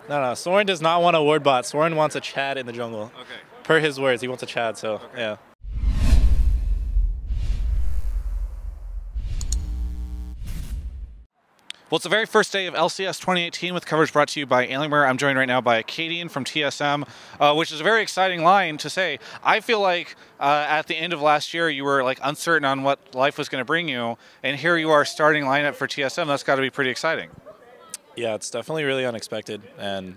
No. Soren does not want a ward bot. Soren wants a Chad in the jungle. Okay. Per his words, he wants a Chad, so Okay. yeah. Well, it's the very first day of LCS 2018 with coverage brought to you by Alienware. I'm joined right now by Akaadian from TSM, which is a very exciting line to say. I feel like at the end of last year, you were like uncertain on what life was going to bring you, and here you are starting lineup for TSM. That's got to be pretty exciting. Yeah, it's definitely really unexpected and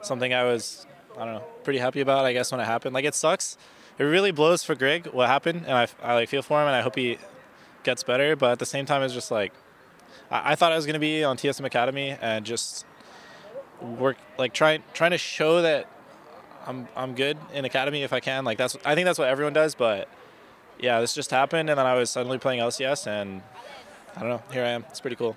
something I was, I don't know, pretty happy about, I guess, when it happened. Like, it sucks. It really blows for Greg what happened, and I like feel for him, and I hope he gets better. But at the same time, it's just like, I thought I was going to be on TSM Academy and just work, like trying to show that I'm good in Academy if I can. Like, I think that's what everyone does. But yeah, this just happened, and then I was suddenly playing LCS, and I don't know. Here I am. It's pretty cool.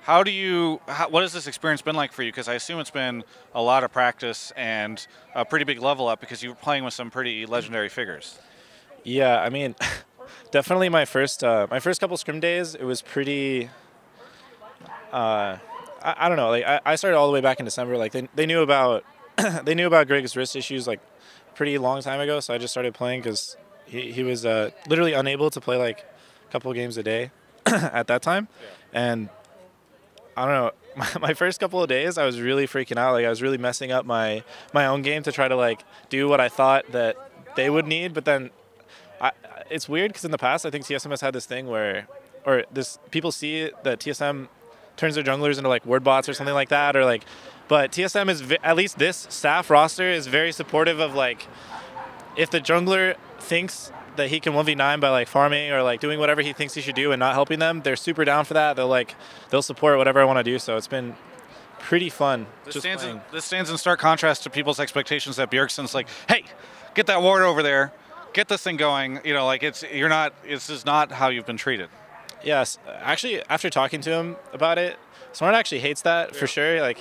What has this experience been like for you? Because I assume it's been a lot of practice and a pretty big level up because you were playing with some pretty legendary figures. Yeah, I mean, definitely my first couple scrim days, it was pretty. I don't know. Like, I started all the way back in December. Like, they knew about they knew about Greg's wrist issues like pretty long time ago. So I just started playing because he was literally unable to play like a couple of games a day at that time, and I don't know. My first couple of days, I was really freaking out. Like, I was really messing up my own game to try to like do what I thought that they would need. But then, it's weird because in the past, I think TSM has had this thing where, people see that TSM turns their junglers into like ward bots or something like that, or like. But TSM is at least this staff roster is very supportive of like, if the jungler thinks that he can 1v9 by like farming or like doing whatever he thinks he should do and not helping them, they're super down for that. They'll support whatever I want to do. So it's been pretty fun. This stands in stark contrast to people's expectations that Bjergsen's like, hey, get that ward over there, get this thing going. You know, like this is not how you've been treated. Yes, actually, after talking to him about it, Soren actually hates that for sure. Like,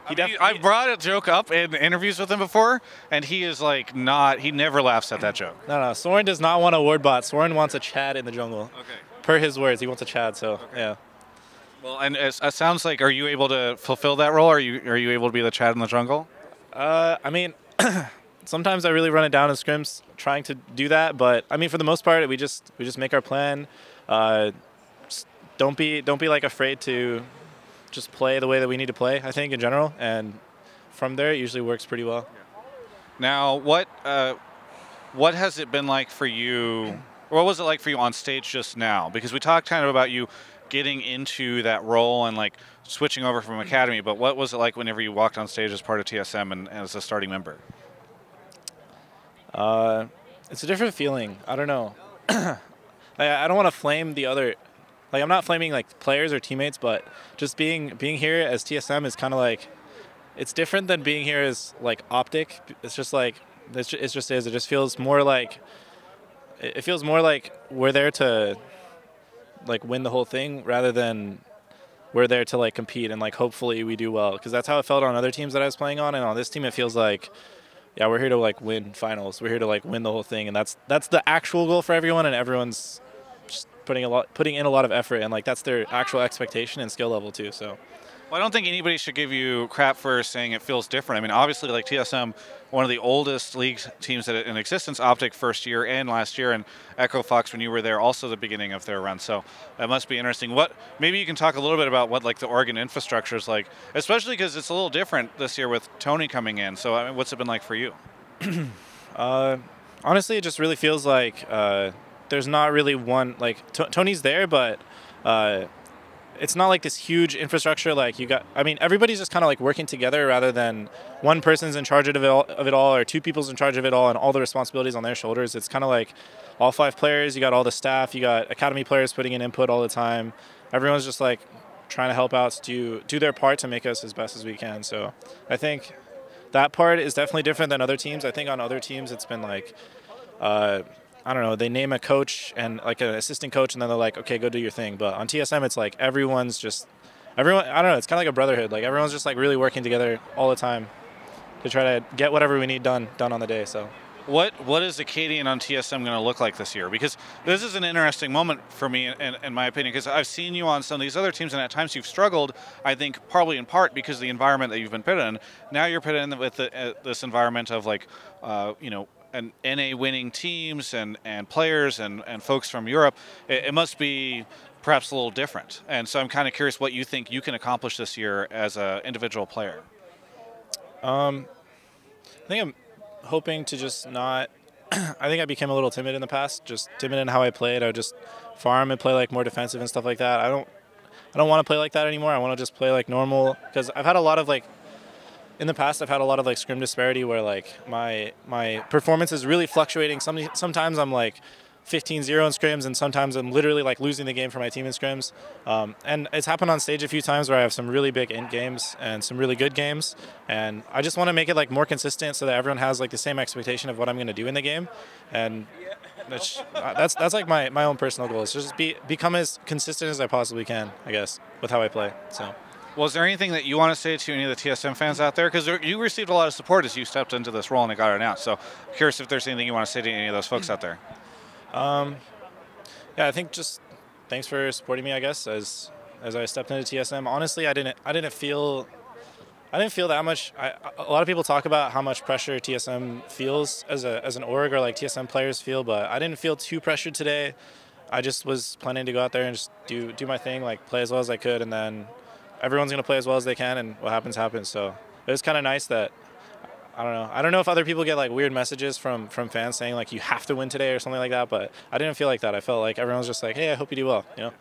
I've brought a joke up in interviews with him before, and he is like he never laughs at that joke. No, Soren does not want a ward bot. Soren wants a Chad in the jungle. Okay. Per his words, he wants a Chad, so okay. Yeah. Well, and it sounds like, are you able to fulfill that role? Are you able to be the Chad in the jungle? I mean, sometimes I really run it down in scrims trying to do that, but I mean, for the most part, we just make our plan. Don't be like afraid to just play the way that we need to play, I think, in general, and from there it usually works pretty well. Now, what has it been like for you? What was it like for you on stage just now? Because we talked kind of about you getting into that role and like switching over from Academy, but what was it like whenever you walked on stage as part of TSM and as a starting member? It's a different feeling. I don't know. I don't want to flame the other. Like, I'm not flaming like players or teammates, but just being here as TSM is kind of like, it's different than being here as like Optic. It's just like it just feels more like we're there to like win the whole thing rather than we're there to like compete and like hopefully we do well, because that's how it felt on other teams that I was playing on, and on this team it feels like, yeah, we're here to like win finals. We're here to like win the whole thing, and that's the actual goal for everyone, and everyone's just putting in a lot of effort, and like that's their actual expectation and skill level too. So, well, I don't think anybody should give you crap for saying it feels different. I mean, obviously, like TSM, one of the oldest league teams that in existence, Optic first year and last year, and Echo Fox when you were there, also the beginning of their run. So that must be interesting. Maybe you can talk a little bit about what like the Oregon infrastructure is like, especially because it's a little different this year with Tony coming in. So I mean, what's it been like for you? Honestly, it just really feels like there's not really one, like Tony's there, but it's not like this huge infrastructure. Like everybody's just kind of like working together rather than one person's in charge of it all or two people's in charge of it all and all the responsibilities on their shoulders. It's kind of like all 5 players, you got all the staff, you got Academy players putting in input all the time. Everyone's just like trying to help out to do their part to make us as best as we can. So I think that part is definitely different than other teams. I think on other teams it's been like, I don't know, they name a coach and like an assistant coach and then they're like, okay, go do your thing. But on TSM, it's like I don't know, it's kind of like a brotherhood. Like everyone's just like really working together all the time to try to get whatever we need done on the day. So What is Akaadian on TSM going to look like this year? Because this is an interesting moment for me, in my opinion, because I've seen you on some of these other teams, and at times you've struggled, I think, probably in part because of the environment that you've been put in. Now you're put in with this environment of, like, you know, an NA winning teams and players and folks from Europe. It must be perhaps a little different. And so I'm kind of curious what you think you can accomplish this year as an individual player. I think I'm hoping to just not. I think I became a little timid in the past, just timid in how I played. I would just farm and play like more defensive and stuff like that. I don't want to play like that anymore. I want to just play like normal, because I've had a lot of, like, in the past I've had a lot of like scrim disparity where like my performance is really fluctuating. Sometimes I'm like 15-0 in scrims, and sometimes I'm literally like losing the game for my team in scrims. And it's happened on stage a few times where I have some really big int games and some really good games, and I just want to make it like more consistent so that everyone has like the same expectation of what I'm going to do in the game. And that's like my own personal goal, is just become as consistent as I possibly can, I guess, with how I play. So. Was there anything that you want to say to any of the TSM fans out there? Because you received a lot of support as you stepped into this role and it got announced. So curious if there's anything you want to say to any of those folks out there. Yeah, I think just thanks for supporting me, I guess, as I stepped into TSM. Honestly, I didn't feel that much. A lot of people talk about how much pressure TSM feels as an org, or like TSM players feel, but I didn't feel too pressured today. I just was planning to go out there and just do my thing, like play as well as I could, and then everyone's going to play as well as they can, and what happens happens. So it was kind of nice that, I don't know if other people get like weird messages from fans saying like you have to win today or something like that, but I didn't feel like that. I felt like everyone was just like, hey, I hope you do well, you know?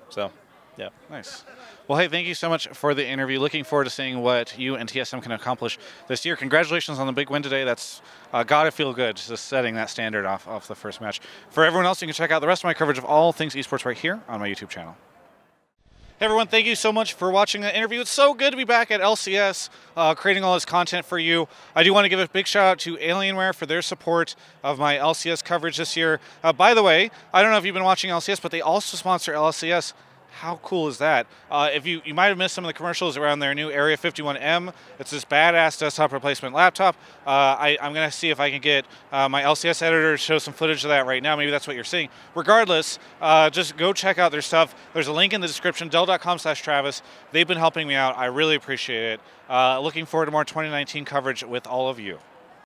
So, yeah. Nice. Well, hey, thank you so much for the interview. Looking forward to seeing what you and TSM can accomplish this year. Congratulations on the big win today. That's got to feel good, just setting that standard off the first match. For everyone else, you can check out the rest of my coverage of all things esports right here on my YouTube channel. Hey everyone, thank you so much for watching the interview. It's so good to be back at LCS, creating all this content for you. I do want to give a big shout out to Alienware for their support of my LCS coverage this year. By the way, I don't know if you've been watching LCS, but they also sponsor LCS. How cool is that? If you might have missed some of the commercials around their new Area 51M. It's this badass desktop replacement laptop. I'm going to see if I can get my LCS editor to show some footage of that right now. Maybe that's what you're seeing. Regardless, just go check out their stuff. There's a link in the description, dell.com/Travis. They've been helping me out. I really appreciate it. Looking forward to more 2019 coverage with all of you.